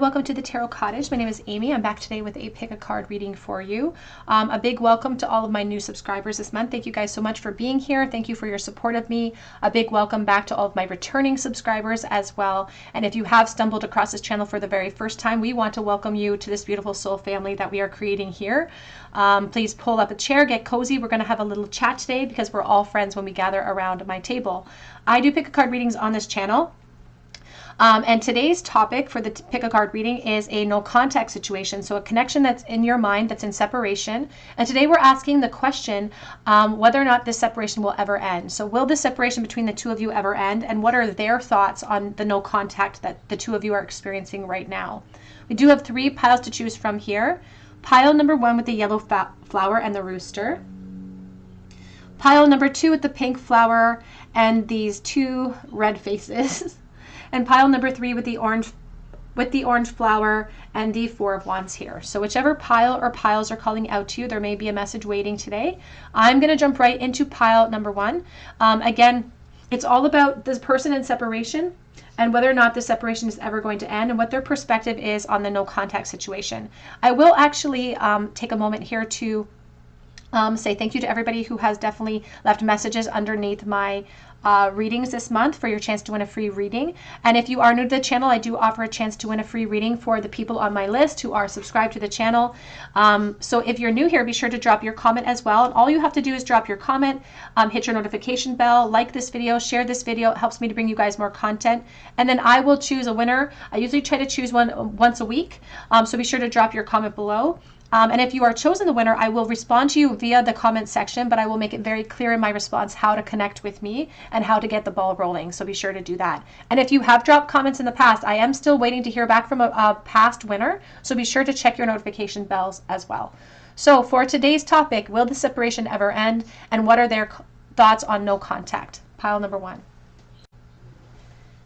welcome to the Tarot Cottage. My name is Amy. I'm back today with a pick a card reading for you. A big welcome to all of my new subscribers this month. Thank you guys so much for being here. Thank you for your support of me. A big welcome back to all of my returning subscribers as well. And if you have stumbled across this channel for the very first time, we want to welcome you to this beautiful soul family that we are creating here. Please pull up a chair, get cozy. We're going to have a little chat today because we're all friends when we gather around my table. I do pick a card readings on this channel. And today's topic for the pick a card reading is a no contact situation. So a connection that's in your mind that's in separation. And today we're asking the question whether or not this separation will ever end. So will this separation between the two of you ever end? And what are their thoughts on the no contact that the two of you are experiencing right now? We do have 3 piles to choose from here. Pile number 1 with the yellow flower and the rooster. Pile number 2 with the pink flower and these 2 red faces. And pile number 3 with the orange flower and the 4 of Wands here. So whichever pile or piles are calling out to you, there may be a message waiting today. I'm going to jump right into pile number 1. Again, it's all about this person in separation and whether or not this separation is ever going to end and what their perspective is on the no contact situation. I will actually take a moment here to say thank you to everybody who has definitely left messages underneath my readings this month for your chance to win a free reading. And if you are new to the channel, I do offer a chance to win a free reading for the people on my list who are subscribed to the channel. So if you're new here, be sure to drop your comment as well. And all you have to do is drop your comment, hit your notification bell, like this video, share this video. It helps me to bring you guys more content. And then I will choose a winner. I usually try to choose one once a week. So be sure to drop your comment below. And if you are chosen the winner, I will respond to you via the comment section, but I will make it very clear in my response how to connect with me and how to get the ball rolling. So be sure to do that. And if you have dropped comments in the past, I am still waiting to hear back from a past winner. So be sure to check your notification bells as well. So for today's topic, will the separation ever end? And what are their thoughts on no contact? Pile number 1.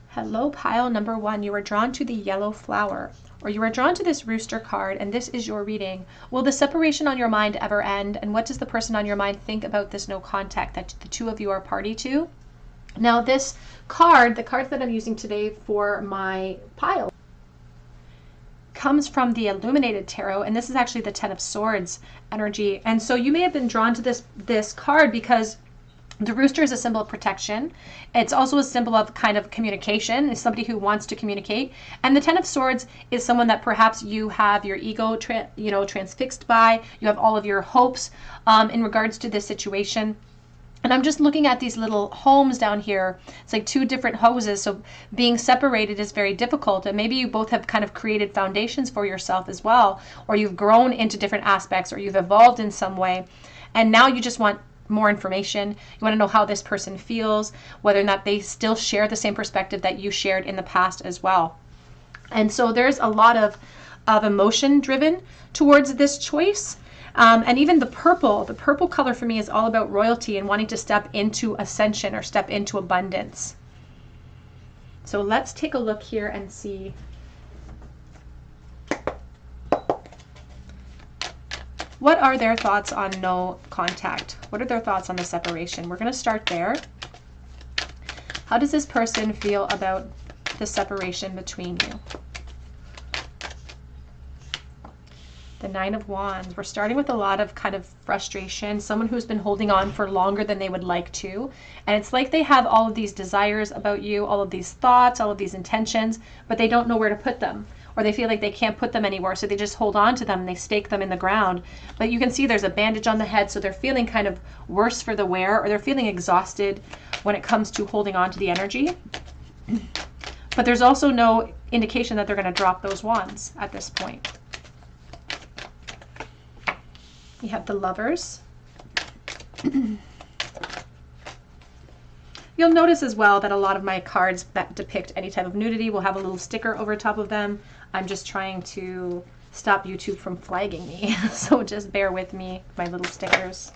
Hello, pile number 1. You are drawn to the yellow flower, or you are drawn to this rooster card, and this is your reading. Will the separation on your mind ever end? And what does the person on your mind think about this no contact that the two of you are party to? Now this card, the cards that I'm using today for my pile, comes from the Illuminated Tarot, and this is actually the 10 of Swords energy. And so you may have been drawn to this card because the rooster is a symbol of protection. It's also a symbol of kind of communication. It's somebody who wants to communicate. And the 10 of Swords is someone that perhaps you have your ego transfixed by. You have all of your hopes in regards to this situation. And I'm just looking at these little homes down here. It's like 2 different houses. So being separated is very difficult. And maybe you both have kind of created foundations for yourself as well. Or you've grown into different aspects, or you've evolved in some way. And now you just want more information. You want to know how this person feels, whether or not they still share the same perspective that you shared in the past as well. And so there's a lot of emotion driven towards this choice. And even the purple color for me is all about royalty and wanting to step into ascension or step into abundance. So let's take a look here and see what are their thoughts on no contact? What are their thoughts on the separation? We're going to start there. How does this person feel about the separation between you? The 9 of Wands. We're starting with a lot of kind of frustration. Someone who's been holding on for longer than they would like to. And it's like they have all of these desires about you, all of these thoughts, all of these intentions, but they don't know where to put them. Or they feel like they can't put them anywhere, so they just hold on to them and they stake them in the ground. But you can see there's a bandage on the head, so they're feeling kind of worse for the wear, or they're feeling exhausted when it comes to holding on to the energy. But there's also no indication that they're going to drop those wands at this point. You have the Lovers. You'll notice as well that a lot of my cards that depict any type of nudity will have a little sticker over top of them. I'm just trying to stop YouTube from flagging me. So just bear with me, my little stickers.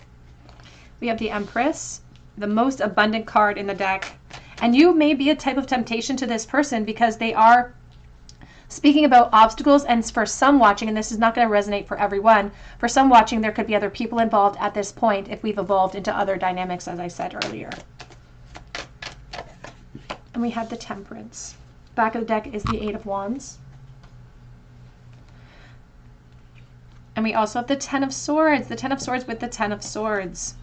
We have the Empress, the most abundant card in the deck. And you may be a type of temptation to this person because they are speaking about obstacles. And for some watching, and this is not going to resonate for everyone, for some watching, there could be other people involved at this point if we've evolved into other dynamics, as I said earlier. And we have the Temperance. Back of the deck is the 8 of Wands. And we also have the Ten of Swords, the Ten of Swords with the Ten of Swords.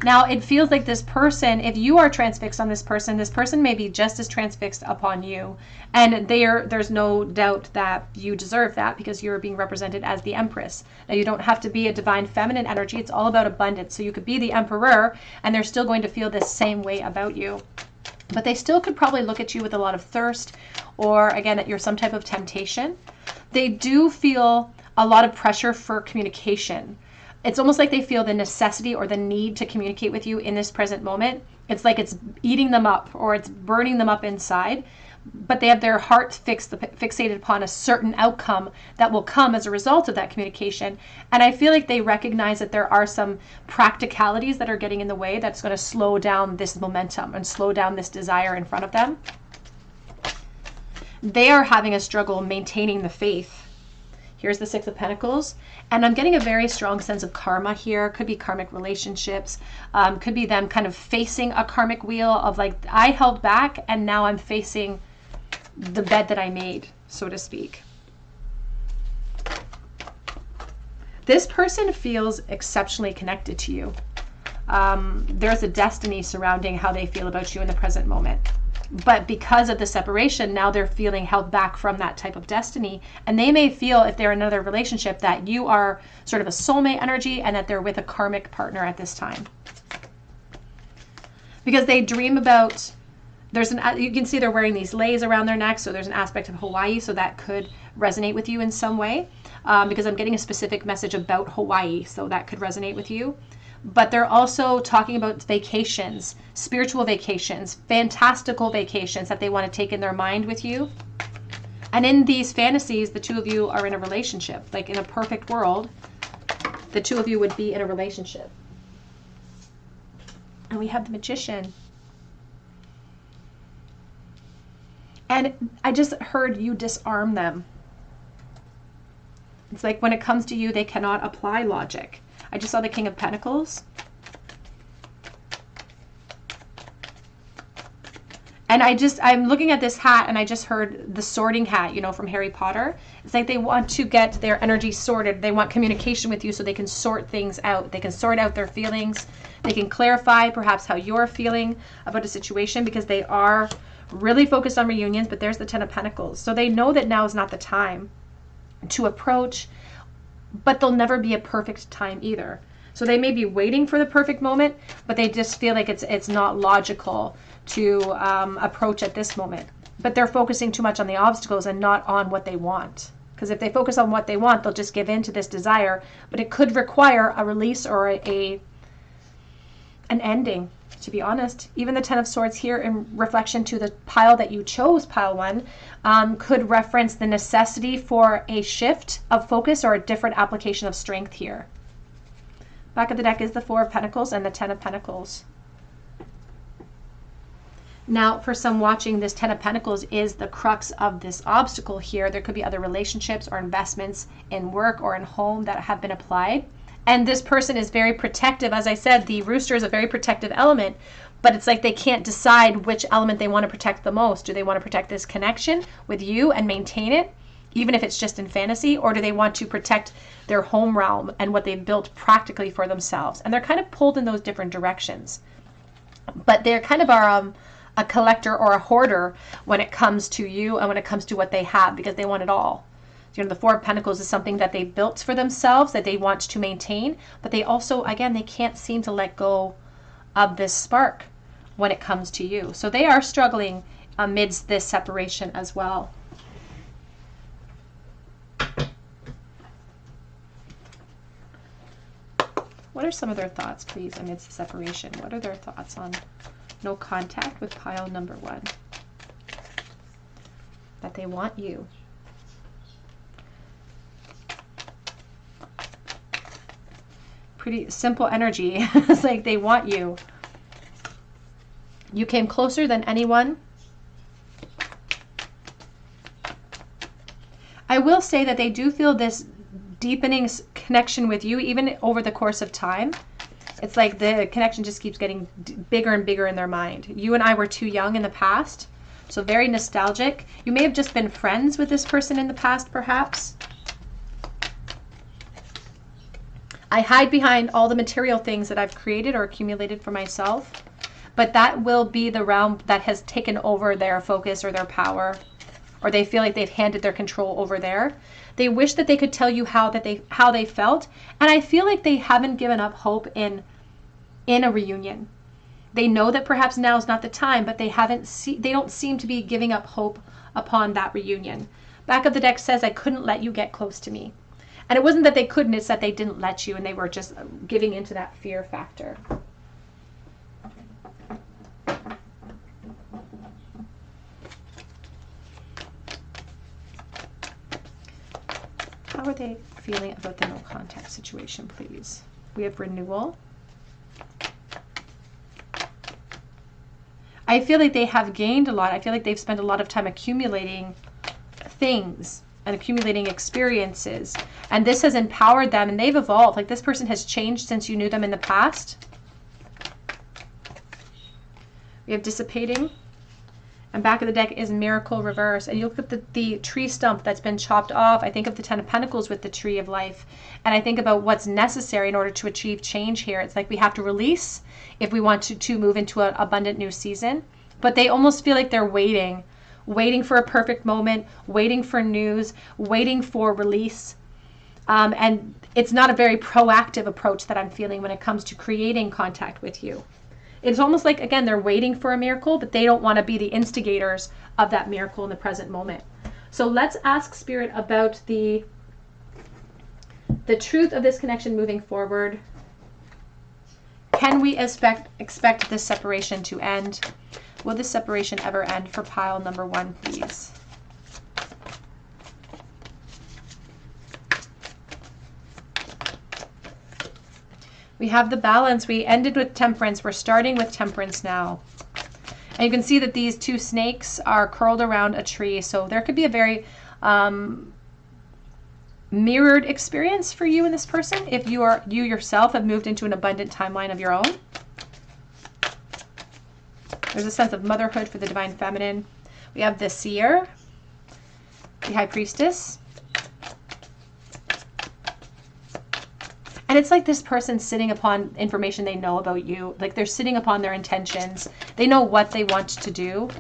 Now, it feels like this person, if you are transfixed on this person may be just as transfixed upon you. And there's no doubt that you deserve that because you're being represented as the Empress. Now, you don't have to be a divine feminine energy. It's all about abundance. So you could be the Emperor and they're still going to feel this same way about you. But they still could probably look at you with a lot of thirst, or again, that you're some type of temptation. They do feel a lot of pressure for communication. It's almost like they feel the necessity or the need to communicate with you in this present moment. It's like it's eating them up or it's burning them up inside, but they have their heart fixated upon a certain outcome that will come as a result of that communication. And I feel like they recognize that there are some practicalities that are getting in the way that's going to slow down this momentum and slow down this desire in front of them. They are having a struggle maintaining the faith. Here's the Six of Pentacles. And I'm getting a very strong sense of karma here. Could be karmic relationships. Could be them kind of facing a karmic wheel of like, I held back and now I'm facing the bed that I made, so to speak. This person feels exceptionally connected to you. There's a destiny surrounding how they feel about you in the present moment. But because of the separation, now they're feeling held back from that type of destiny. And they may feel, if they're in another relationship, that you are sort of a soulmate energy and that they're with a karmic partner at this time. Because they dream about, you can see they're wearing these leis around their neck, so there's an aspect of Hawaii, so that could resonate with you in some way. Because I'm getting a specific message about Hawaii, so that could resonate with you. But they're also talking about vacations, spiritual vacations, fantastical vacations that they want to take in their mind with you. And in these fantasies, the two of you are in a relationship. Like in a perfect world, the two of you would be in a relationship. And we have the Magician. And I just heard you disarm them. It's like when it comes to you, they cannot apply logic. I just saw the King of Pentacles. And I'm looking at this hat and I just heard the sorting hat, you know, from Harry Potter. It's like they want to get their energy sorted. They want communication with you so they can sort things out. They can sort out their feelings. They can clarify perhaps how you're feeling about a situation because they are really focused on reunions, but there's the Ten of Pentacles. So they know that now is not the time to approach, but there'll never be a perfect time either. So they may be waiting for the perfect moment, but they just feel like it's not logical to approach at this moment. But they're focusing too much on the obstacles and not on what they want. Because if they focus on what they want, they'll just give in to this desire. But it could require a release or an ending, to be honest. Even the Ten of Swords here in reflection to the pile that you chose, pile one, could reference the necessity for a shift of focus or a different application of strength here. Back of the deck is the Four of Pentacles and the Ten of Pentacles. Now, for some watching, this Ten of Pentacles is the crux of this obstacle here. There could be other relationships or investments in work or in home that have been applied. And this person is very protective. As I said, the rooster is a very protective element, but it's like they can't decide which element they want to protect the most. Do they want to protect this connection with you and maintain it, even if it's just in fantasy, or do they want to protect their home realm and what they've built practically for themselves? And they're kind of pulled in those different directions. But they're kind of a collector or a hoarder when it comes to you and when it comes to what they have, because they want it all. You know, the Four of Pentacles is something that they built for themselves that they want to maintain, but they also, again, they can't seem to let go of this spark when it comes to you. So they are struggling amidst this separation as well. What are some of their thoughts, please, amidst the separation? What are their thoughts on no contact with pile number one? That they want you. Pretty simple energy. It's like they want you. You came closer than anyone. I will say that they do feel this deepening connection with you even over the course of time. It's like the connection just keeps getting bigger and bigger in their mind. You and I were too young in the past, so very nostalgic. You may have just been friends with this person in the past, perhaps. I hide behind all the material things that I've created or accumulated for myself, but that will be the realm that has taken over their focus or their power, or they feel like they've handed their control over there. They wish that they could tell you how they felt, and I feel like they haven't given up hope in a reunion. They know that perhaps now is not the time, but they don't seem to be giving up hope upon that reunion. Back of the deck says, I couldn't let you get close to me. And it wasn't that they couldn't, it's that they didn't let you, and they were just giving into that fear factor. How are they feeling about the no contact situation, please? We have renewal. I feel like they have gained a lot. I feel like they've spent a lot of time accumulating things and accumulating experiences. And this has empowered them, and they've evolved. Like, this person has changed since you knew them in the past. We have dissipating. And back of the deck is miracle reverse. And you look at the tree stump that's been chopped off. I think of the Ten of Pentacles with the tree of life. And I think about what's necessary in order to achieve change here. It's like we have to release if we want to move into an abundant new season. But they almost feel like they're waiting for a perfect moment, waiting for news, waiting for release. And it's not a very proactive approach that I'm feeling when it comes to creating contact with you. It's almost like, again, they're waiting for a miracle, but they don't want to be the instigators of that miracle in the present moment. So let's ask Spirit about the truth of this connection moving forward. Can we expect this separation to end? Will this separation ever end for pile number 1, please? We have the balance. We ended with temperance. We're starting with temperance now. And you can see that these 2 snakes are curled around a tree. So there could be a very mirrored experience for you and this person if you yourself have moved into an abundant timeline of your own. There's a sense of motherhood for the divine feminine. We have the seer, the high priestess. And it's like this person sitting upon information they know about you. Like, they're sitting upon their intentions. They know what they want to do.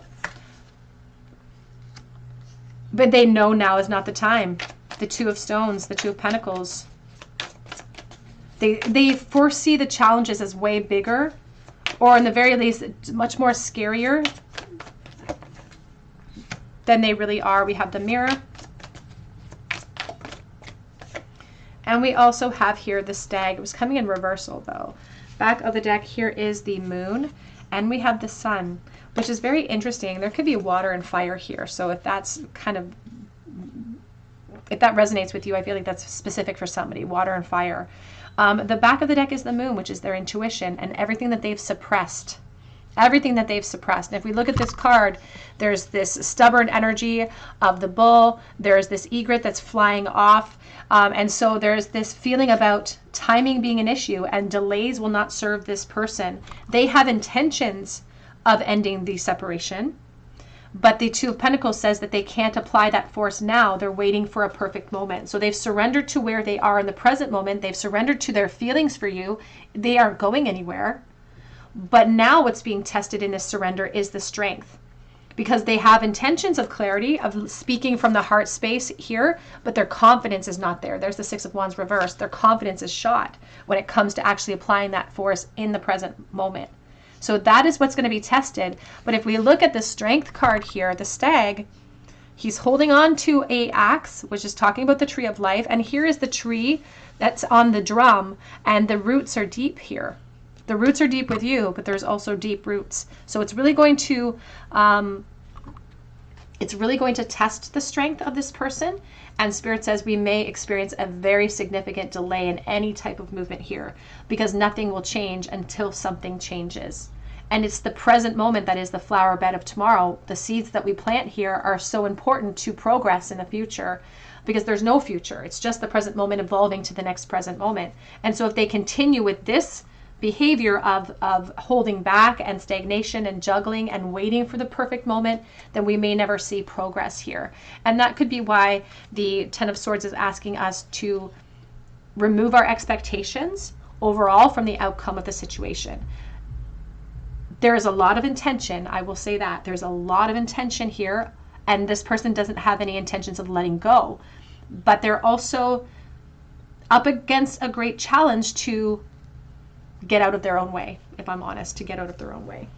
But they know now is not the time. The 2 of Stones, the 2 of Pentacles. They foresee the challenges as way bigger, or in the very least, much more scarier than they really are. We have the Mirror. And we also have here the Stag. It was coming in reversal, though. Back of the deck here is the Moon. And we have the Sun, which is very interesting. There could be water and fire here. So if that's if that resonates with you, I feel like that's specific for somebody, water and fire. The back of the deck is the Moon, which is their intuition and everything that they've suppressed. Everything that they've suppressed. And if we look at this card, there's this stubborn energy of the Bull. There's this egret that's flying off. And so there's this feeling about timing being an issue, and delays will not serve this person. They have intentions of ending the separation, but the 2 of Pentacles says that they can't apply that force now. They're waiting for a perfect moment. So they've surrendered to where they are in the present moment. They've surrendered to their feelings for you. They aren't going anywhere. But now what's being tested in this surrender is the strength, because they have intentions of clarity, of speaking from the heart space here, but their confidence is not there. There's the 6 of Wands reversed. Their confidence is shot when it comes to actually applying that force in the present moment. So that is what's going to be tested. But if we look at the Strength card here, the Stag, he's holding on to a axe, which is talking about the tree of life. And here is the tree that's on the drum, and the roots are deep here. The roots are deep with you, but there's also deep roots. So it's really going to test the strength of this person. And Spirit says we may experience a very significant delay in any type of movement here, because nothing will change until something changes. And it's the present moment that is the flower bed of tomorrow. The seeds that we plant here are so important to progress in the future, because there's no future. It's just the present moment evolving to the next present moment. And so if they continue with this behavior of holding back and stagnation and juggling and waiting for the perfect moment, then we may never see progress here. And that could be why the 10 of Swords is asking us to remove our expectations overall from the outcome of the situation. There is a lot of intention, I will say that. There's a lot of intention here, and this person doesn't have any intentions of letting go. But they're also up against a great challenge to get out of their own way, if I'm honest, to get out of their own way.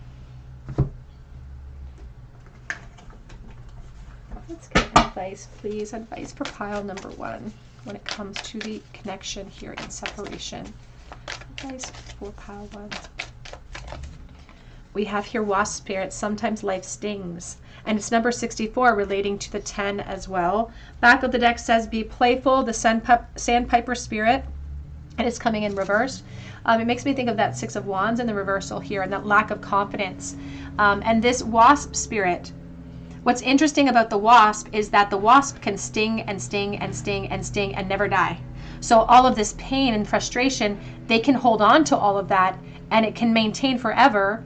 Let's get advice, please. Advice for pile number 1 when it comes to the connection here in separation. Advice for pile 1. We have here wasp spirit. Sometimes life stings. And it's number 64 relating to the 10 as well. Back of the deck says be playful, the sandpiper spirit. And it's coming in reverse. It makes me think of that 6 of Wands in the reversal here and that lack of confidence. And this wasp spirit, what's interesting about the wasp is that the wasp can sting and sting and sting and sting and never die. So all of this pain and frustration, they can hold on to all of that and it can maintain forever,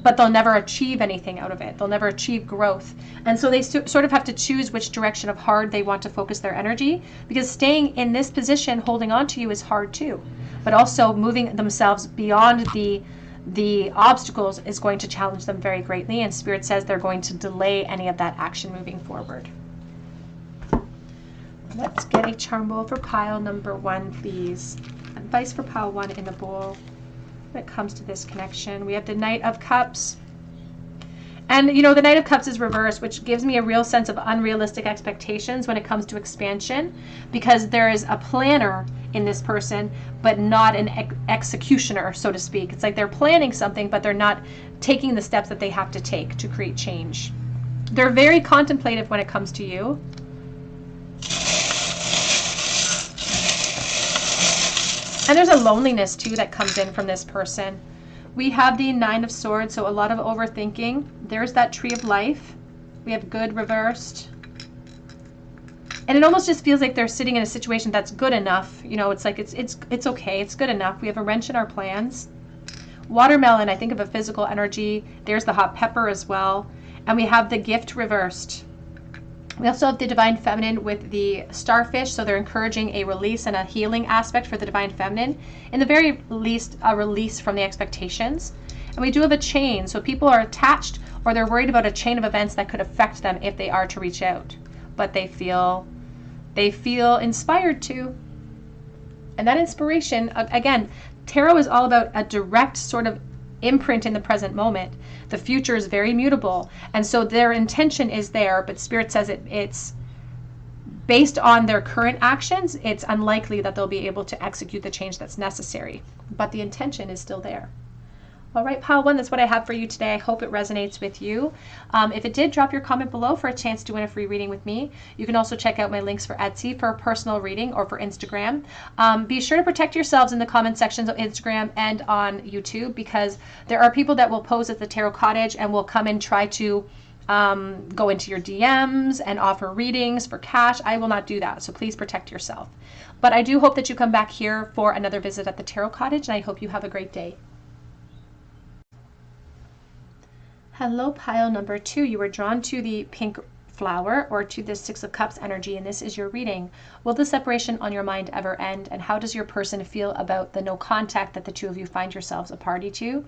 but they'll never achieve anything out of it. They'll never achieve growth. And so they sort of have to choose which direction of hard they want to focus their energy, because staying in this position, holding on to you, is hard too. But also moving themselves beyond the obstacles is going to challenge them very greatly. And Spirit says they're going to delay any of that action moving forward. Let's get a charm bowl for pile number 1, please. Advice for pile 1 in the bowl when it comes to this connection. We have the Knight of Cups. And, you know, the Knight of Cups is reversed, which gives me a real sense of unrealistic expectations when it comes to expansion, because there is a planner in this person, but not an executioner, so to speak. It's like they're planning something, but they're not taking the steps that they have to take to create change. They're very contemplative when it comes to you. And there's a loneliness too that comes in from this person. We have the 9 of Swords, so a lot of overthinking. There's that Tree of Life. We have good reversed. And it almost just feels like they're sitting in a situation that's good enough. You know, it's like it's okay, it's good enough. We have a wrench in our plans. Watermelon, I think of a physical energy. There's the hot pepper as well. And we have the Gift reversed. We also have the Divine Feminine with the Starfish, so they're encouraging a release and a healing aspect for the Divine Feminine. In the very least, a release from the expectations. And we do have a chain, so people are attached or they're worried about a chain of events that could affect them if they are to reach out. But they feel inspired to. And that inspiration, again, tarot is all about a direct sort of imprint in the present moment. The future is very mutable, and so their intention is there, but Spirit says it's based on their current actions. It's unlikely that they'll be able to execute the change that's necessary, but the intention is still there. All right, pile 1, that's what I have for you today. I hope it resonates with you. If it did, drop your comment below for a chance to win a free reading with me. You can also check out my links for Etsy for a personal reading or for Instagram. Be sure to protect yourselves in the comment sections of Instagram and on YouTube, because there are people that will pose at the Tarot Cottage and will come and try to go into your DMs and offer readings for cash. I will not do that, so please protect yourself. But I do hope that you come back here for another visit at the Tarot Cottage, and I hope you have a great day. Hello, pile number 2. You were drawn to the pink flower or to this 6 of Cups energy, and this is your reading. Will the separation on your mind ever end? And how does your person feel about the no contact that the two of you find yourselves a party to?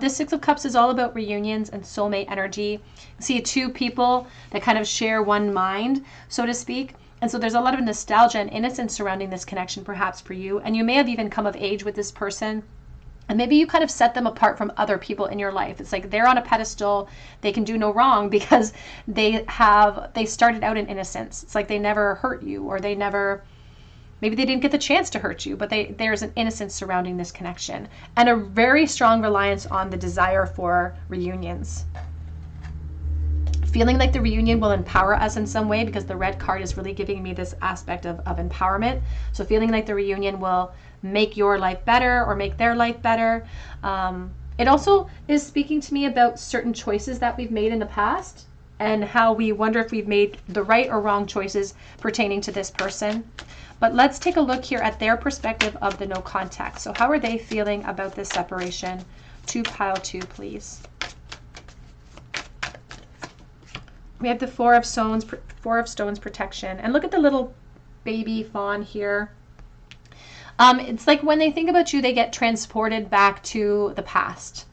This 6 of Cups is all about reunions and soulmate energy. See two people that kind of share one mind, so to speak. And so there's a lot of nostalgia and innocence surrounding this connection, perhaps for you. And you may have even come of age with this person. And maybe you kind of set them apart from other people in your life. It's like they're on a pedestal. They can do no wrong because they started out in innocence. It's like they never hurt you, or maybe they didn't get the chance to hurt you, but there's an innocence surrounding this connection and a very strong reliance on the desire for reunions. Feeling like the reunion will empower us in some way, because the red card is really giving me this aspect of empowerment. So feeling like the reunion will make your life better or make their life better. It also is speaking to me about certain choices that we've made in the past and how we wonder if we've made the right or wrong choices pertaining to this person. But let's take a look here at their perspective of the no contact. So how are they feeling about this separation? To pile 2, please. We have the Four of Stones protection. And look at the little baby fawn here. It's like when they think about you, they get transported back to the past.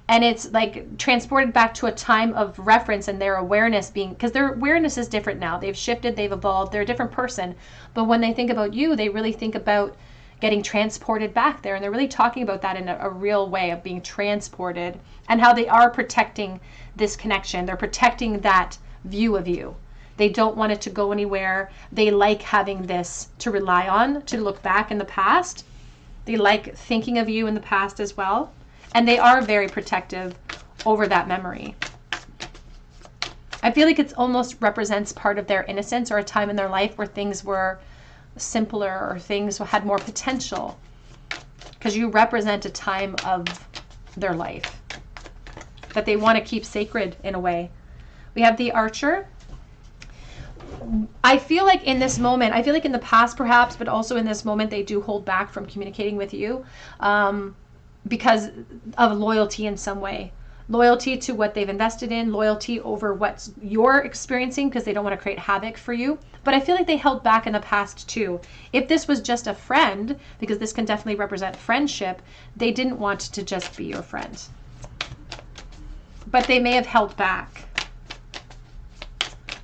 And it's like transported back to a time of reference and their awareness being, because their awareness is different now. They've shifted, they've evolved, they're a different person. But when they think about you, they really think about getting transported back there. And they're really talking about that in a real way of being transported, and how they are protecting this connection. They're protecting that view of you. They don't want it to go anywhere. They like having this to rely on, to look back in the past. They like thinking of you in the past as well. And they are very protective over that memory. I feel like it almost represents part of their innocence, or a time in their life where things were simpler or things had more potential. Because you represent a time of their life that they want to keep sacred in a way. We have the Archer. I feel like in this moment, I feel like in the past perhaps, but also in this moment, they do hold back from communicating with you. Because of loyalty in some way. Loyalty to what they've invested in, loyalty over what you're experiencing, because they don't want to create havoc for you. But I feel like they held back in the past too. If this was just a friend, because this can definitely represent friendship, they didn't want to just be your friend. But they may have held back.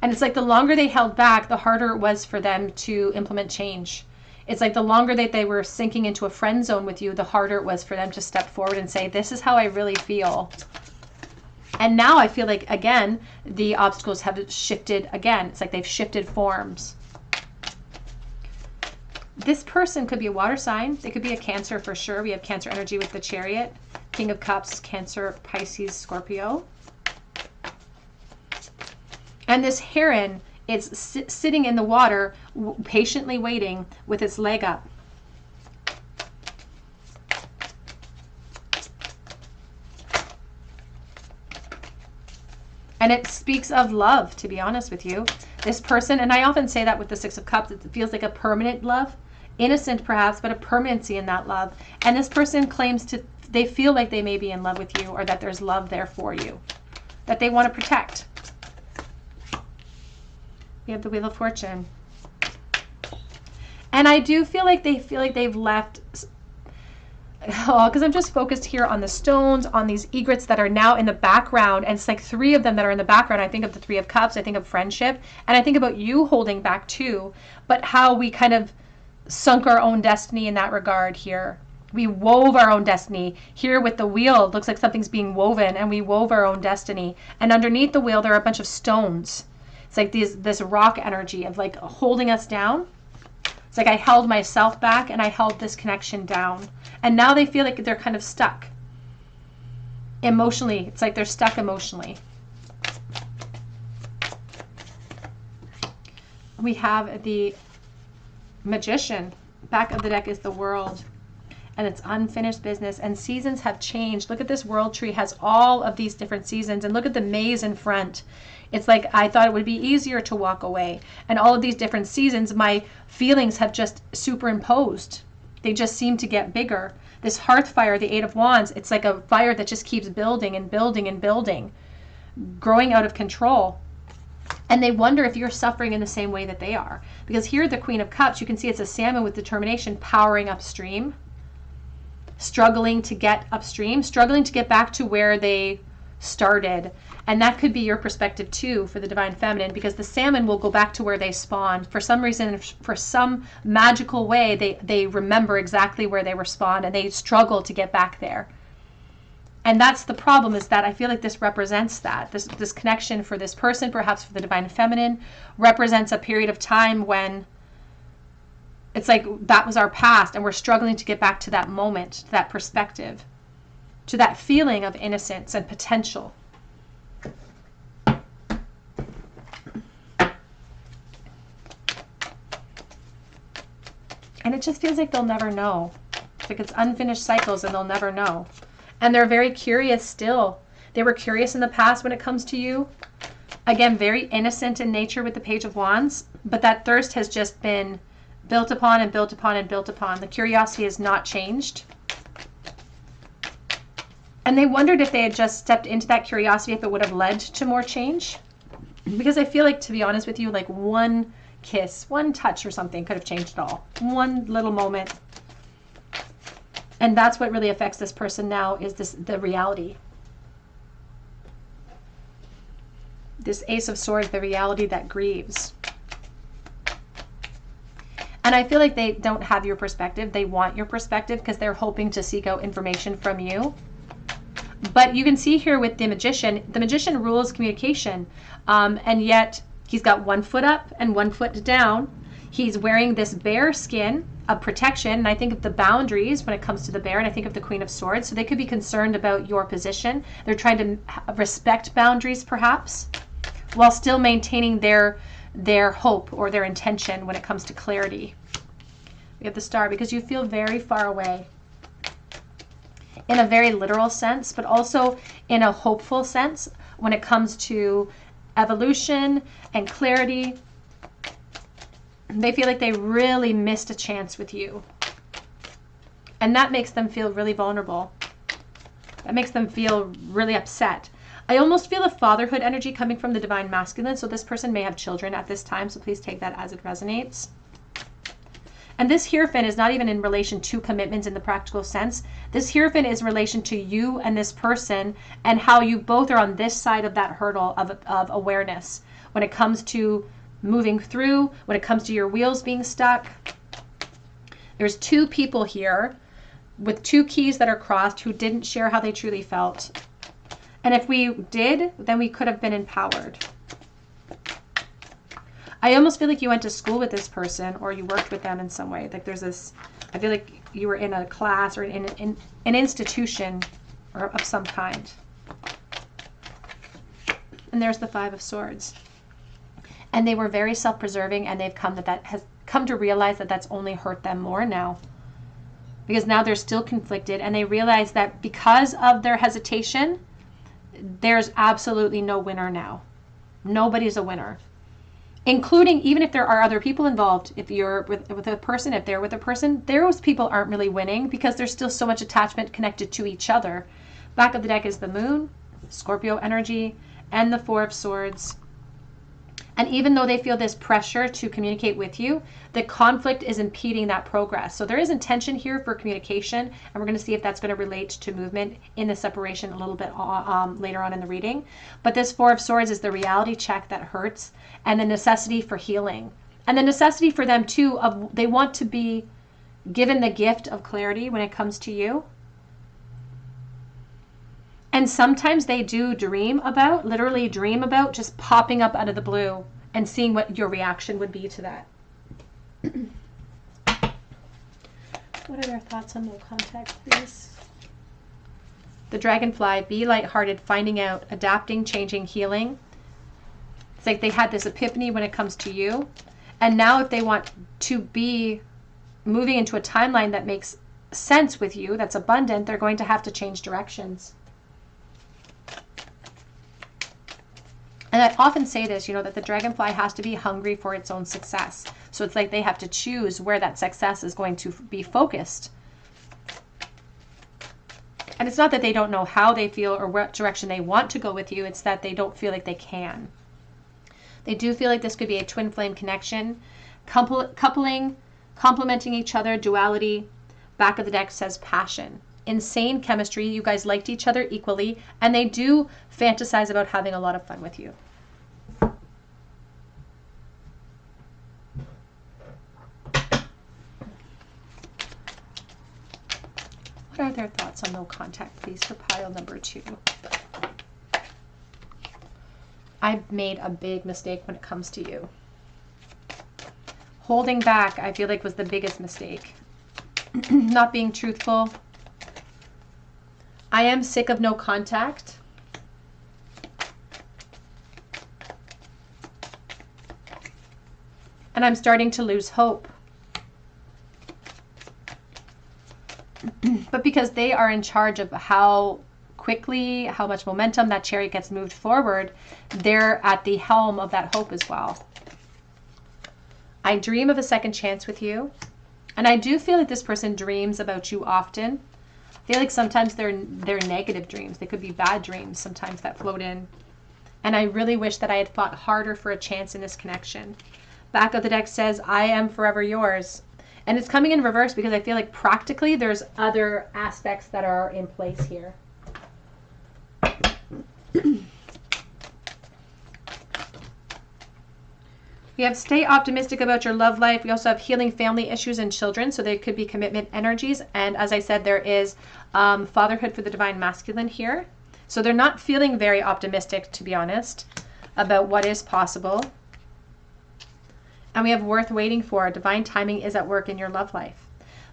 And it's like the longer they held back, the harder it was for them to implement change. It's like the longer that they were sinking into a friend zone with you, the harder it was for them to step forward and say, this is how I really feel. And now I feel like, again, the obstacles have shifted again. It's like they've shifted forms. This person could be a water sign. They could be a Cancer for sure. We have Cancer energy with the Chariot. King of Cups, Cancer, Pisces, Scorpio. And this heron, it's sitting in the water, patiently waiting with its leg up. And it speaks of love, to be honest with you. This person, and I often say that with the Six of Cups, it feels like a permanent love. Innocent perhaps, but a permanency in that love. And this person claims they feel like they may be in love with you, or that there's love there for you, that they want to protect. We have the Wheel of Fortune. And I do feel like they've left, because I'm just focused here on the stones, on these egrets that are now in the background. And it's like 3 of them that are in the background. I think of the 3 of Cups. I think of friendship. And I think about you holding back too. But how we kind of sunk our own destiny in that regard here. We wove our own destiny. Here with the wheel, it looks like something's being woven, and we wove our own destiny. And underneath the wheel, there are a bunch of stones. It's like this rock energy of like holding us down. It's like I held myself back and I held this connection down. And now they feel like they're kind of stuck emotionally. It's like they're stuck emotionally. We have the Magician. Back of the deck is the World. And it's unfinished business, and seasons have changed. Look at this world tree, has all of these different seasons, and look at the maze in front. It's like I thought it would be easier to walk away, and all of these different seasons, my feelings have just superimposed. They just seem to get bigger. This hearth fire, the 8 of Wands, it's like a fire that just keeps building and building and building, growing out of control. And they wonder if you're suffering in the same way that they are, because here the Queen of Cups, you can see it's a salmon with determination powering upstream, struggling to get upstream, struggling to get back to where they started. And that could be your perspective too for the Divine Feminine, because the salmon will go back to where they spawned. For some reason, for some magical way, they remember exactly where they were spawned, and they struggle to get back there. And that's the problem, is that I feel like this represents that. This connection for this person, perhaps for the Divine Feminine, represents a period of time when it's like that was our past, and we're struggling to get back to that moment, to that perspective, to that feeling of innocence and potential. And it just feels like they'll never know. It's like it's unfinished cycles, and they'll never know. And they're very curious still. They were curious in the past when it comes to you. Again, very innocent in nature with the Page of Wands, but that thirst has just been built upon and built upon and built upon. The curiosity has not changed. And they wondered if they had just stepped into that curiosity, if it would have led to more change. Because I feel like, to be honest with you, like one kiss, one touch or something could have changed it all. One little moment. And that's what really affects this person now, is the reality. This Ace of Swords, the reality that grieves. And I feel like they don't have your perspective. They want your perspective because they're hoping to seek out information from you. But you can see here with the Magician rules communication. And yet he's got one foot up and one foot down. He's wearing this bear skin of protection. And I think of the boundaries when it comes to the bear. And I think of the Queen of Swords. So they could be concerned about your position. They're trying to respect boundaries perhaps, while still maintaining their hope or their intention when it comes to clarity. We have the Star, because you feel very far away in a very literal sense, but also in a hopeful sense when it comes to evolution and clarity. They feel like they really missed a chance with you. And that makes them feel really vulnerable. That makes them feel really upset. I almost feel a fatherhood energy coming from the Divine Masculine. So this person may have children at this time. So please take that as it resonates. And this Hierophant is not even in relation to commitments in the practical sense. This Hierophant is in relation to you and this person, and how you both are on this side of that hurdle of awareness when it comes to moving through, when it comes to your wheels being stuck. There's two people here with two keys that are crossed who didn't share how they truly felt. And if we did, then we could have been empowered. I almost feel like you went to school with this person, or you worked with them in some way. Like there's this, I feel like you were in a class or in an institution or of some kind. And there's the Five of Swords. And they were very self-preserving, and they've come to realize that that's only hurt them more now. Because now they're still conflicted, and they realize that because of their hesitation, there's absolutely no winner now. Nobody's a winner. Including, even if there are other people involved, if you're with a person, if they're with a person, those people aren't really winning because there's still so much attachment connected to each other. Back of the deck is the Moon, Scorpio energy, and the Four of Swords. And even though they feel this pressure to communicate with you, the conflict is impeding that progress. So there is intention here for communication, and we're going to see if that's going to relate to movement in the separation a little bit later on in the reading. But this Four of Swords is the reality check that hurts, and the necessity for healing. And the necessity for them too, of they want to be given the gift of clarity when it comes to you. And sometimes they do literally dream about just popping up out of the blue and seeing what your reaction would be to that. What are their thoughts on no contact, please? The Dragonfly, be lighthearted, finding out, adapting, changing, healing. It's like they had this epiphany when it comes to you. And now if they want to be moving into a timeline that makes sense with you, that's abundant, they're going to have to change directions. And I often say this, that the dragonfly has to be hungry for its own success. So it's like they have to choose where that success is going to be focused. And it's not that they don't know how they feel or what direction they want to go with you. It's that they don't feel like they can. They do feel like this could be a twin flame connection. Coupling, complementing each other, duality. Back of the deck says passion. Insane chemistry. You guys liked each other equally. And they do fantasize about having a lot of fun with you. What are their thoughts on no contact, please, for pile number 2? I made a big mistake when it comes to you. Holding back, I feel like, was the biggest mistake. Not being truthful. I am sick of no contact. And I'm starting to lose hope. But because they are in charge of how quickly, how much momentum that chariot gets moved forward, they're at the helm of that hope as well. I dream of a second chance with you. And I do feel like this person dreams about you often. I feel like sometimes they're negative dreams. They could be bad dreams sometimes that float in. And I really wish that I had fought harder for a chance in this connection. Back of the deck says, I am forever yours. And it's coming in reverse because I feel like practically there's other aspects that are in place here. We have stay optimistic about your love life. We also have healing family issues and children. So there could be commitment energies. And as I said, there is fatherhood for the divine masculine here. So they're not feeling very optimistic, to be honest, about what is possible. And we have worth waiting for. Divine timing is at work in your love life.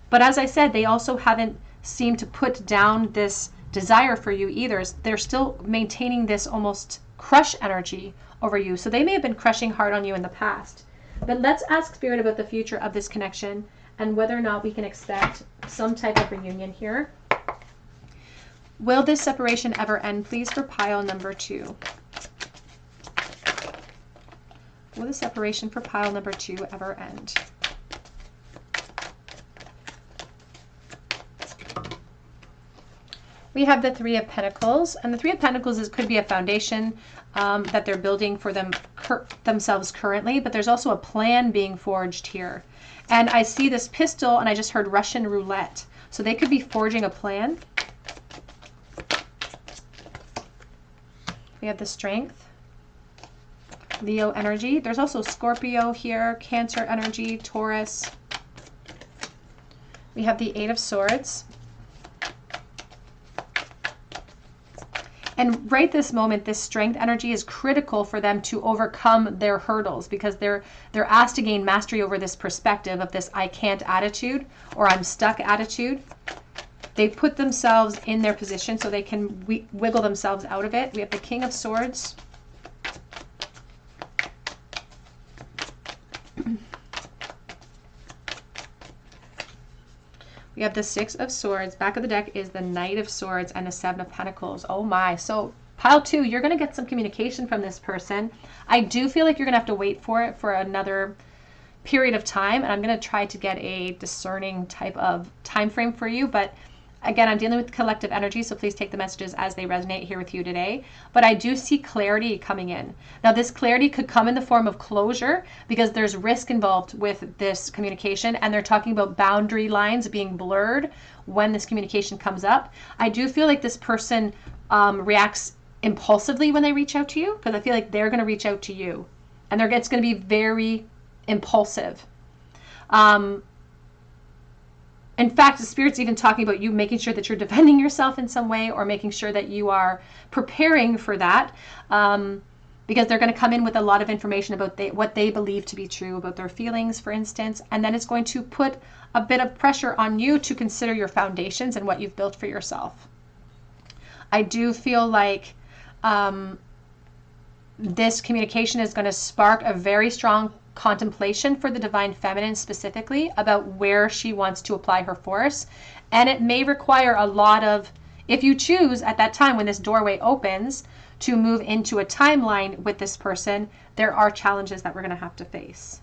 But as I said, they also haven't seemed to put down this desire for you either. They're still maintaining this almost crush energy over you. So they may have been crushing hard on you in the past. But let's ask Spirit about the future of this connection and whether or not we can expect some type of reunion here. Will this separation ever end, please, for pile number 2? Will the separation for pile number 2 ever end? We have the Three of Pentacles, and the Three of Pentacles could be a foundation that they're building for themselves currently, but there's also a plan being forged here. And I see this pistol, and I just heard Russian roulette. So they could be forging a plan. We have the Strength, Leo energy. There's also Scorpio here, Cancer energy, Taurus. We have the Eight of Swords. And right this moment, this strength energy is critical for them to overcome their hurdles because they're asked to gain mastery over this perspective of this I can't attitude or I'm stuck attitude. They put themselves in their position so they can wiggle themselves out of it. We have the King of Swords. We have the Six of Swords. Back of the deck is the Knight of Swords and the Seven of Pentacles. Oh my. So pile 2, you're going to get some communication from this person. I do feel like you're going to have to wait for it for another period of time. And I'm going to try to get a discerning type of time frame for you. But again, I'm dealing with collective energy, so please take the messages as they resonate here with you today. But I do see clarity coming in. Now, this clarity could come in the form of closure because there's risk involved with this communication, and they're talking about boundary lines being blurred when this communication comes up. I do feel like this person reacts impulsively when they reach out to you because I feel like they're going to reach out to you, and it's going to be very impulsive. In fact, the Spirit's even talking about you making sure that you're defending yourself in some way or making sure that you are preparing for that because they're going to come in with a lot of information about what they believe to be true about their feelings, for instance, and then it's going to put a bit of pressure on you to consider your foundations and what you've built for yourself. I do feel like this communication is going to spark a very strong contemplation for the divine feminine specifically about where she wants to apply her force. And it may require a lot of, if you choose at that time when this doorway opens to move into a timeline with this person, there are challenges that we're going to have to face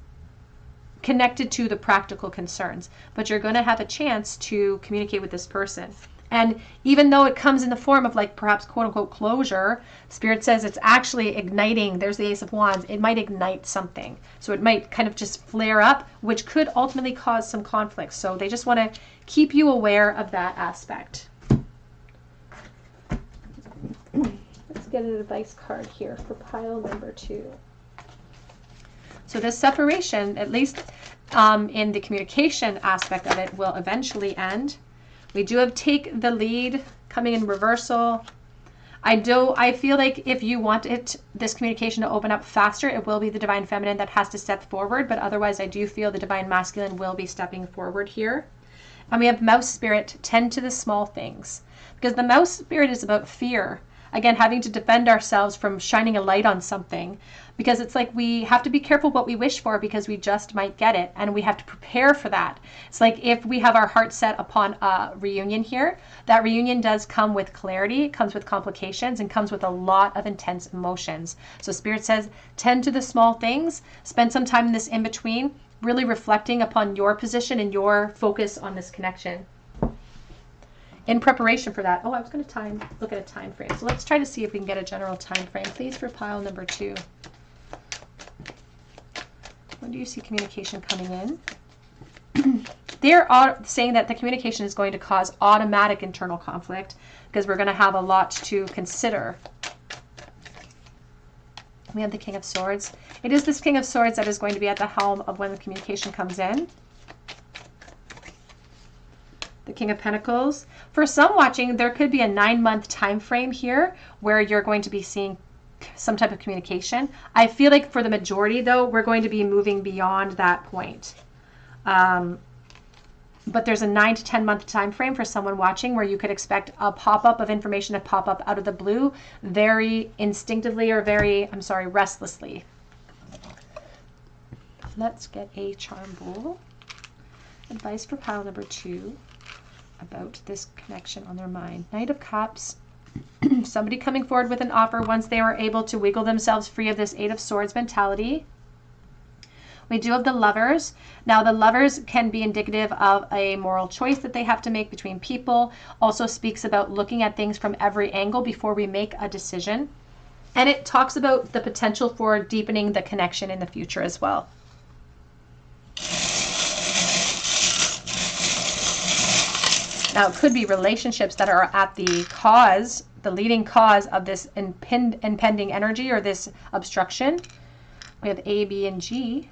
connected to the practical concerns. But you're going to have a chance to communicate with this person. And even though it comes in the form of like perhaps quote unquote closure, Spirit says it's actually igniting. There's the Ace of Wands. It might ignite something. So it might kind of just flare up, which could ultimately cause some conflict. So they just want to keep you aware of that aspect. Let's get an advice card here for pile number 2. So this separation, at least in the communication aspect of it, will eventually end. We do have Take the Lead coming in reversal. I feel like if you want this communication to open up faster, it will be the divine feminine that has to step forward. But otherwise, I do feel the divine masculine will be stepping forward here. And we have Mouse Spirit, tend to the small things. Because the Mouse Spirit is about fear. Again, having to defend ourselves from shining a light on something. Because it's like we have to be careful what we wish for because we just might get it. And we have to prepare for that. It's like if we have our heart set upon a reunion here, that reunion does come with clarity, it comes with complications, and comes with a lot of intense emotions. So Spirit says, tend to the small things, spend some time in this in-between, really reflecting upon your position and your focus on this connection. In preparation for that, I was going to look at a time frame. So let's try to see if we can get a general time frame, please, for pile number 2. When do you see communication coming in? They're saying that the communication is going to cause automatic internal conflict because we're going to have a lot to consider. We have the King of Swords. It is this King of Swords that is going to be at the helm of when the communication comes in. The King of Pentacles. For some watching, there could be a 9-month time frame here where you're going to be seeing some type of communication. I feel like for the majority, though, we're going to be moving beyond that point. But there's a 9 to 10 month time frame for someone watching where you could expect a pop-up of information to pop up out of the blue very instinctively or restlessly. Let's get a charm bowl. Advice for pile number 2 about this connection on their mind. Knight of Cups. Somebody coming forward with an offer once they were able to wiggle themselves free of this 8 of Swords mentality. We do have the Lovers. Now, the Lovers can be indicative of a moral choice that they have to make between people. Also speaks about looking at things from every angle before we make a decision. And it talks about the potential for deepening the connection in the future as well. Now, it could be relationships that are at the leading cause of this impending energy or this obstruction. We have A, B, and G.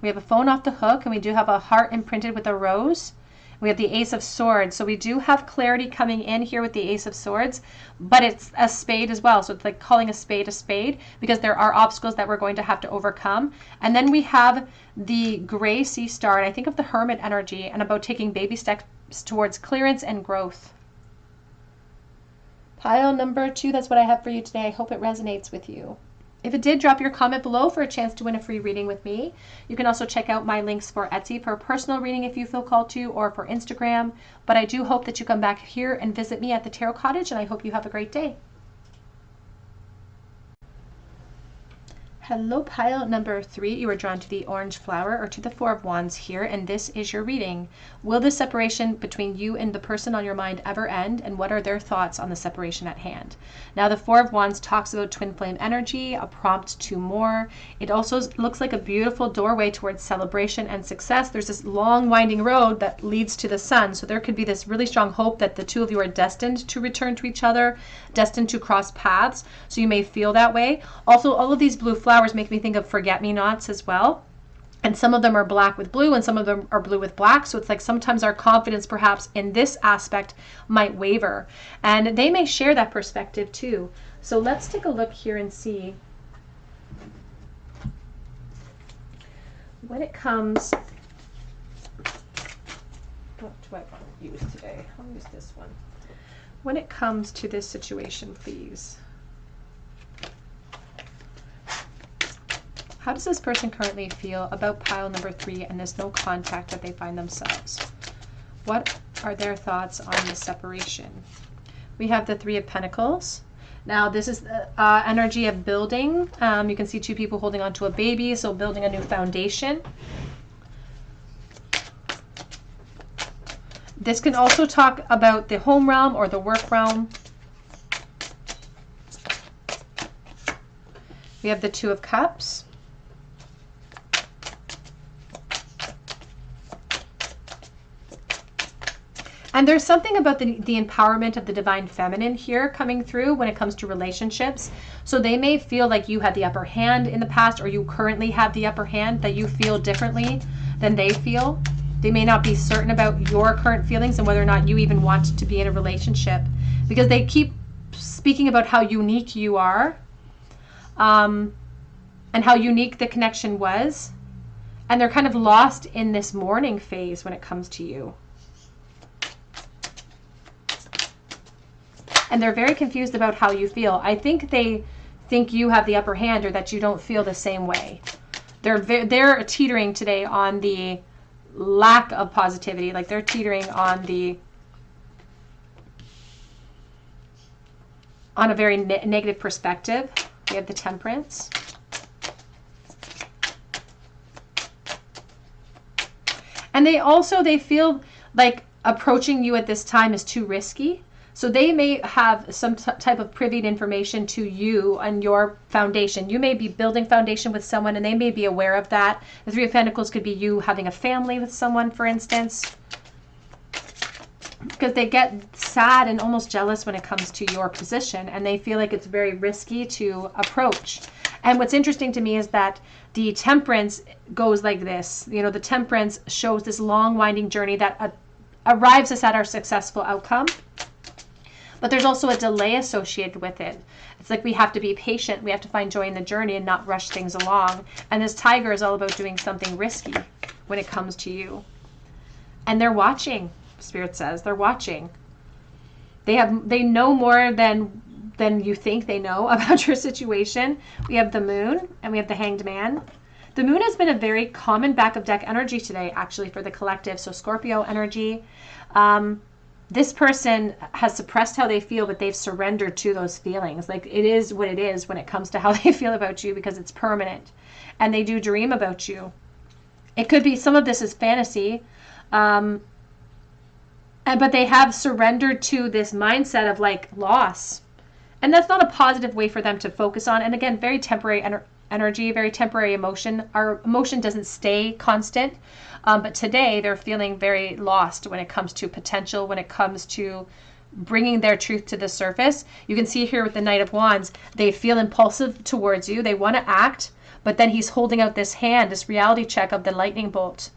We have a phone off the hook, and we do have a heart imprinted with a rose. We have the Ace of Swords. So we do have clarity coming in here with the Ace of Swords, but it's a spade as well. So it's like calling a spade because there are obstacles that we're going to have to overcome. And then we have the gray sea star, and I think of the Hermit energy and about taking baby steps towards clearance and growth. Pile number 2, that's what I have for you today. I hope it resonates with you. If it did, drop your comment below for a chance to win a free reading with me. You can also check out my links for Etsy for a personal reading if you feel called to, or for Instagram. But I do hope that you come back here and visit me at the Tarot Cottage, and I hope you have a great day. Hello, pile number 3. You are drawn to the orange flower or to the 4 of Wands here, and this is your reading. Will the separation between you and the person on your mind ever end, and what are their thoughts on the separation at hand? Now, the 4 of Wands talks about twin flame energy, a prompt to more. It also looks like a beautiful doorway towards celebration and success. There's this long winding road that leads to the sun, so there could be this really strong hope that the two of you are destined to return to each other, destined to cross paths, so you may feel that way. Also, all of these blue flowers make me think of forget-me-nots as well. And some of them are black with blue and some of them are blue with black. So it's like sometimes our confidence perhaps in this aspect might waver. And they may share that perspective too. So let's take a look here and see when it comes, what do I want to use today? I'll use this one. When it comes to this situation, please. How does this person currently feel about pile number 3 and this no contact that they find themselves? What are their thoughts on the separation? We have the 3 of Pentacles. Now, this is the energy of building. You can see 2 people holding onto a baby, so building a new foundation. This can also talk about the home realm or the work realm. We have the 2 of Cups. And there's something about the empowerment of the divine feminine here coming through when it comes to relationships. So they may feel like you had the upper hand in the past, or you currently have the upper hand, that you feel differently than they feel. They may not be certain about your current feelings and whether or not you even want to be in a relationship, because they keep speaking about how unique you are, and how unique the connection was. And they're kind of lost in this mourning phase when it comes to you. And they're very confused about how you feel. I think they think you have the upper hand, or that you don't feel the same way. They're teetering today on the lack of positivity. Like they're teetering on a very negative perspective. We have the Temperance. And they feel like approaching you at this time is too risky. So they may have some type of privied information to you and your foundation. You may be building foundation with someone and they may be aware of that. The Three of Pentacles could be you having a family with someone, for instance, because they get sad and almost jealous when it comes to your position, and they feel like it's very risky to approach. And what's interesting to me is that the Temperance goes like this. You know, the Temperance shows this long winding journey that arrives us at our successful outcome. But there's also a delay associated with it. It's like we have to be patient. We have to find joy in the journey and not rush things along. And this Tiger is all about doing something risky when it comes to you. And they're watching, Spirit says. They're watching. They know more than you think they know about your situation. We have the Moon and we have the Hanged Man. The Moon has been a very common back of deck energy today, actually, for the collective. So Scorpio energy. This person has suppressed how they feel, but they've surrendered to those feelings. Like, it is what it is when it comes to how they feel about you, because it's permanent. And they do dream about you. It could be some of this is fantasy. But they have surrendered to this mindset of like loss. And that's not a positive way for them to focus on. And again, very temporary energy, very temporary emotion. Our emotion doesn't stay constant. But today they're feeling very lost when it comes to potential, when it comes to bringing their truth to the surface. You can see here with the Knight of Wands, they feel impulsive towards you. They want to act, but then he's holding out this hand, this reality check of the lightning bolt.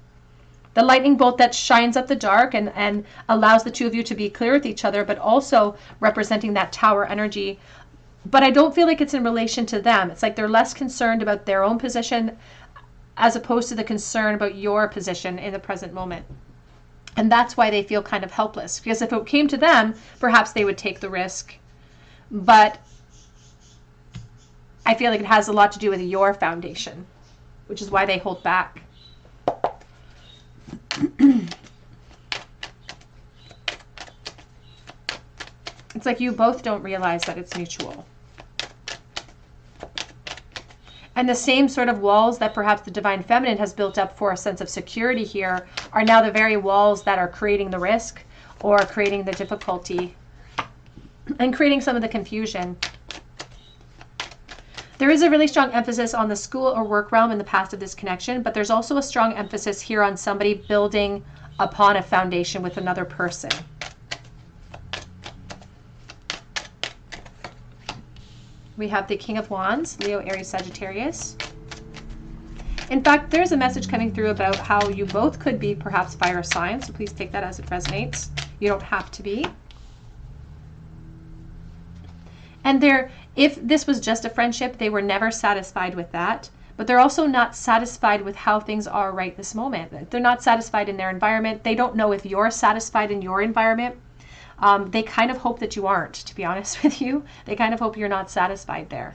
The lightning bolt that shines up the dark and allows the two of you to be clear with each other, but also representing that Tower energy. But I don't feel like it's in relation to them. It's like they're less concerned about their own position as opposed to the concern about your position in the present moment. And that's why they feel kind of helpless. Because if it came to them, perhaps they would take the risk. But I feel like it has a lot to do with your foundation, which is why they hold back. It's like you both don't realize that it's mutual. And the same sort of walls that perhaps the Divine Feminine has built up for a sense of security here are now the very walls that are creating the risk or creating the difficulty and creating some of the confusion. There is a really strong emphasis on the school or work realm in the past of this connection, but there's also a strong emphasis here on somebody building upon a foundation with another person. We have the King of Wands, Leo, Aries, Sagittarius. In fact, there's a message coming through about how you both could be perhaps fire signs, so please take that as it resonates. You don't have to be. And if this was just a friendship, they were never satisfied with that. But they're also not satisfied with how things are right this moment. They're not satisfied in their environment. They don't know if you're satisfied in your environment. They kind of hope that you aren't, to be honest with you. They kind of hope you're not satisfied there.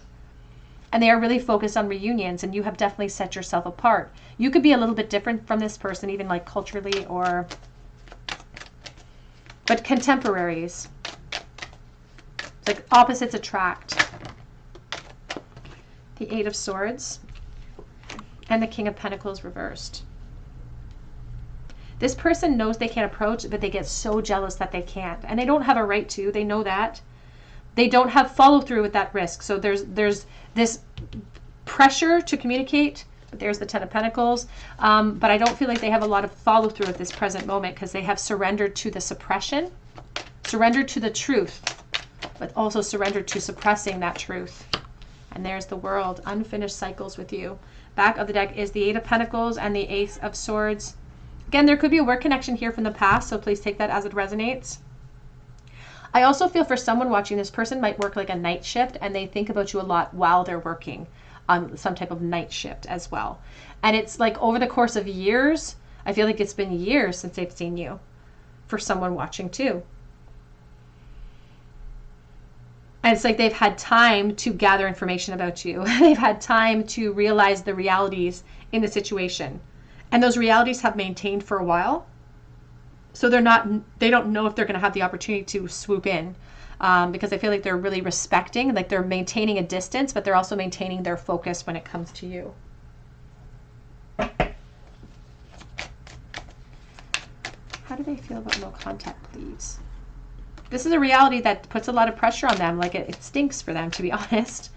And they are really focused on reunions, and you have definitely set yourself apart. You could be a little bit different from this person, even like culturally but contemporaries. It's like opposites attract. The Eight of Swords and the King of Pentacles reversed. This person knows they can't approach, but they get so jealous that they can't. And they don't have a right to. They know that. They don't have follow through with that risk. So there's this pressure to communicate. But there's the Ten of Pentacles. But I don't feel like they have a lot of follow through at this present moment because they have surrendered to the suppression, surrendered to the truth, but also surrendered to suppressing that truth. And there's the World, unfinished cycles with you. Back of the deck is the Eight of Pentacles and the Ace of Swords. Again, there could be a work connection here from the past, so please take that as it resonates. I also feel for someone watching, this person might work like a night shift and they think about you a lot while they're working on some type of night shift as well. And it's like over the course of years, I feel like it's been years since they've seen you for someone watching too. And it's like they've had time to gather information about you. They've had time to realize the realities in the situation. And those realities have maintained for a while. So they don't know if they're going to have the opportunity to swoop in because I feel like they're really respecting, like they're maintaining a distance, but they're also maintaining their focus when it comes to you. How do they feel about no contact, please? This is a reality that puts a lot of pressure on them. Like it stinks for them, to be honest.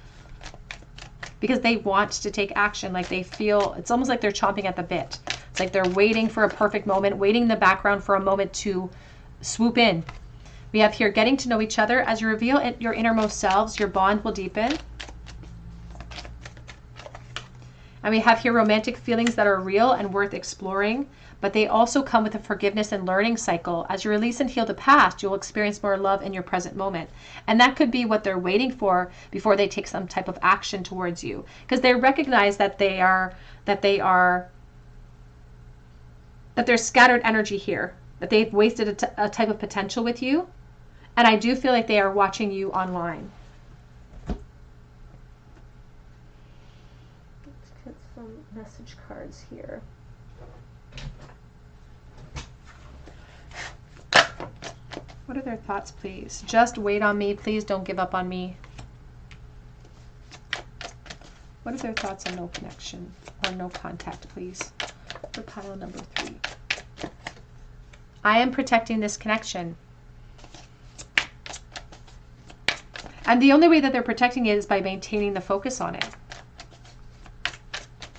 Because they want to take action. Like they feel, it's almost like they're chomping at the bit. It's like they're waiting for a perfect moment, waiting in the background for a moment to swoop in. We have here getting to know each other. As you reveal your innermost selves, your bond will deepen. And we have here romantic feelings that are real and worth exploring, but they also come with a forgiveness and learning cycle. As you release and heal the past, you'll experience more love in your present moment. And that could be what they're waiting for before they take some type of action towards you. Because they recognize that there's scattered energy here, that they've wasted a type of potential with you. And I do feel like they are watching you online. Let's get some message cards here. What are their thoughts, please? Just wait on me. Please don't give up on me. What are their thoughts on no connection or no contact, please? For pile number 3. I am protecting this connection. And the only way that they're protecting it is by maintaining the focus on it.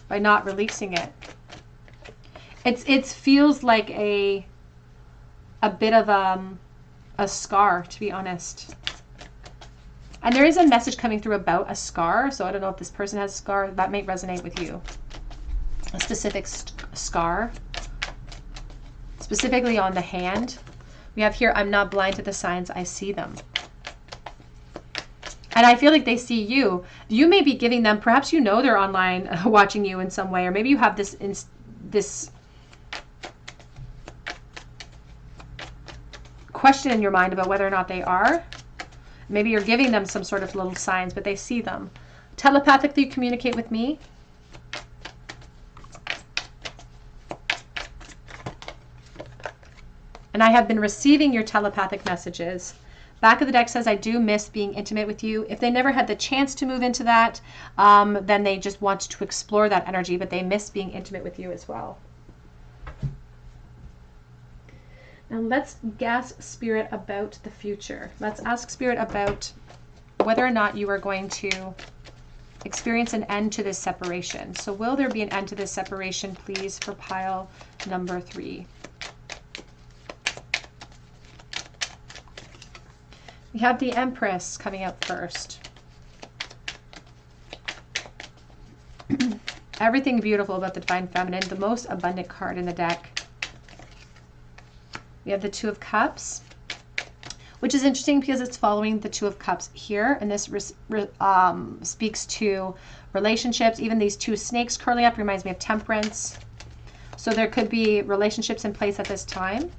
By not releasing it. It feels like a bit of a scar, to be honest. And there is a message coming through about a scar. So I don't know if this person has a scar. That may resonate with you. A specific scar. Specifically on the hand. We have here, I'm not blind to the signs, I see them. And I feel like they see you. You may be giving them, perhaps you know they're online watching you in some way, or maybe you have this question in your mind about whether or not they are. Maybe you're giving them some sort of little signs, but they see them. Telepathically communicate with me. And I have been receiving your telepathic messages. Back of the deck says, I do miss being intimate with you. If they never had the chance to move into that, then they just want to explore that energy, but they miss being intimate with you as well. Now let's ask Spirit about the future. Let's ask Spirit about whether or not you are going to experience an end to this separation. So will there be an end to this separation, please, for pile number 3? We have the Empress coming out first. Everything beautiful about the Divine Feminine, the most abundant card in the deck. We have the Two of Cups, which is interesting because it's following the Two of Cups here. And this speaks to relationships. Even these two snakes curling up reminds me of Temperance. So there could be relationships in place at this time.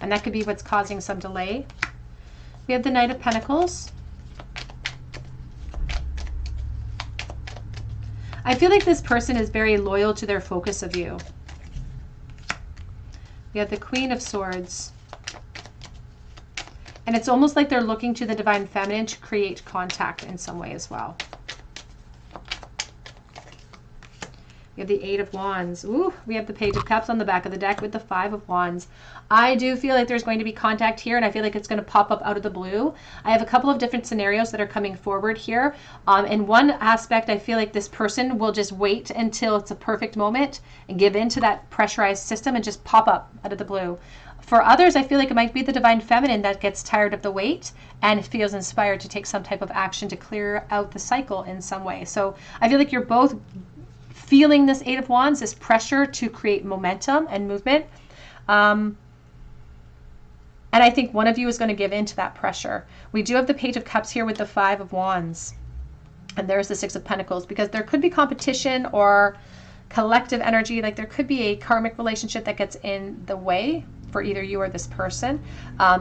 And that could be what's causing some delay. We have the Knight of Pentacles. I feel like this person is very loyal to their focus of you. We have the Queen of Swords. And it's almost like they're looking to the Divine Feminine to create contact in some way as well. We have the Eight of Wands. Ooh, we have the Page of Cups on the back of the deck with the Five of Wands. I do feel like there's going to be contact here, and I feel like it's going to pop up out of the blue. I have a couple of different scenarios that are coming forward here. In one aspect, I feel like this person will just wait until it's a perfect moment and give in to that pressurized system and just pop up out of the blue. For others, I feel like it might be the Divine Feminine that gets tired of the wait and feels inspired to take some type of action to clear out the cycle in some way. So I feel like you're both feeling this Eight of Wands, this pressure to create momentum and movement. And I think one of you is going to give in to that pressure. We do have the Page of Cups here with the Five of Wands. And there's the Six of Pentacles, because there could be competition or collective energy. Like there could be a karmic relationship that gets in the way for either you or this person,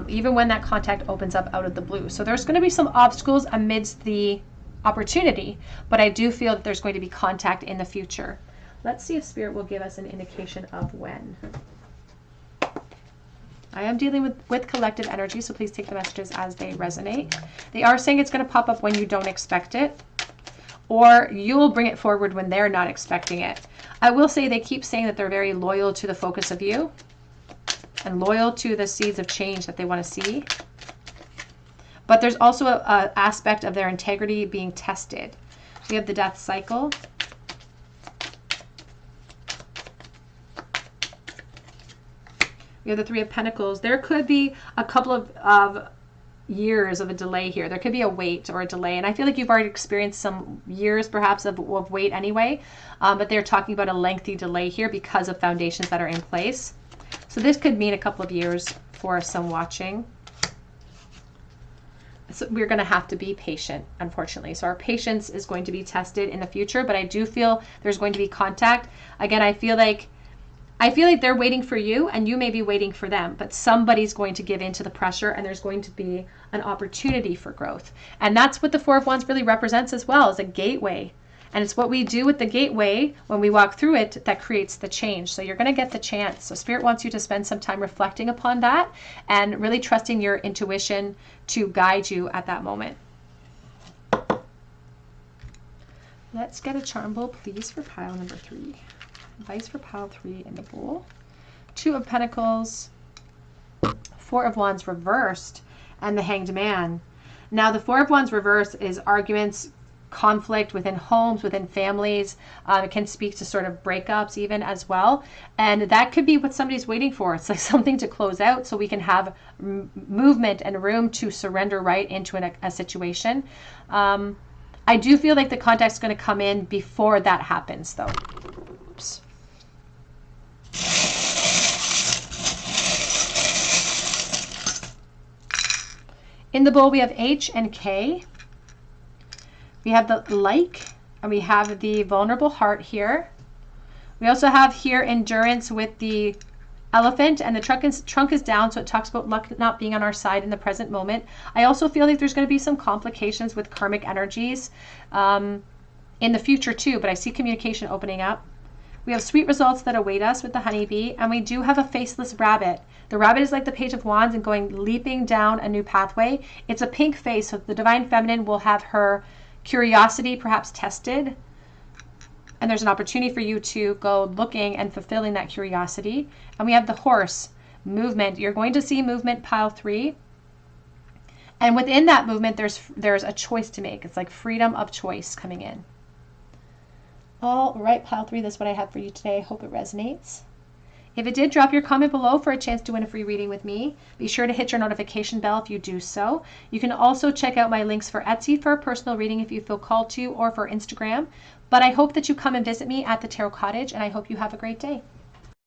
even when that contact opens up out of the blue. So there's going to be some obstacles amidst the opportunity, but I do feel that there's going to be contact in the future. Let's see if Spirit will give us an indication of when. I am dealing with collective energy, so please take the messages as they resonate. They are saying it's going to pop up when you don't expect it, or you'll bring it forward when they're not expecting it. I will say they keep saying that they're very loyal to the focus of you, and loyal to the seeds of change that they want to see. But there's also an aspect of their integrity being tested. We have the death cycle. We have the Three of Pentacles. There could be a couple of years of a delay here. There could be a wait or a delay. And I feel like you've already experienced some years perhaps of wait anyway. But they're talking about a lengthy delay here because of foundations that are in place. So this could mean a couple of years for some watching. So we're going to have to be patient, unfortunately. So our patience is going to be tested in the future, but I do feel there's going to be contact. Again, I feel like they're waiting for you and you may be waiting for them, but somebody's going to give in to the pressure and there's going to be an opportunity for growth. And that's what the Four of Wands really represents as well, as a gateway. And it's what we do with the gateway when we walk through it that creates the change. So you're going to get the chance. So Spirit wants you to spend some time reflecting upon that and really trusting your intuition to guide you at that moment. Let's get a charm bowl, please, for pile number 3. Advice for pile 3 in the bowl. Two of Pentacles, Four of Wands reversed, and the Hanged Man. Now the Four of Wands reversed is arguments, conflict within homes, within families. It can speak to sort of breakups even as well. And that could be what somebody's waiting for. It's like something to close out so we can have movement and room to surrender right into a situation. I do feel like the contact's going to come in before that happens though. Oops. In the bowl we have H and K. We have the like, and we have the vulnerable heart here. We also have here endurance with the elephant, and the trunk is down, so it talks about luck not being on our side in the present moment. I also feel like there's going to be some complications with karmic energies in the future too, but I see communication opening up. We have sweet results that await us with the honeybee, and we do have a faceless rabbit. The rabbit is like the Page of Wands and leaping down a new pathway. It's a pink face, so the Divine Feminine will have her curiosity perhaps tested, and there's an opportunity for you to go looking and fulfilling that curiosity. And we have the horse, movement. You're going to see movement, pile 3, and within that movement there's a choice to make. It's like freedom of choice coming in. All right, pile 3, that's what I have for you today. I hope it resonates. If it did, drop your comment below for a chance to win a free reading with me. Be sure to hit your notification bell if you do so. You can also check out my links for Etsy for a personal reading if you feel called to, or for Instagram. But I hope that you come and visit me at the Tarot Cottage, and I hope you have a great day.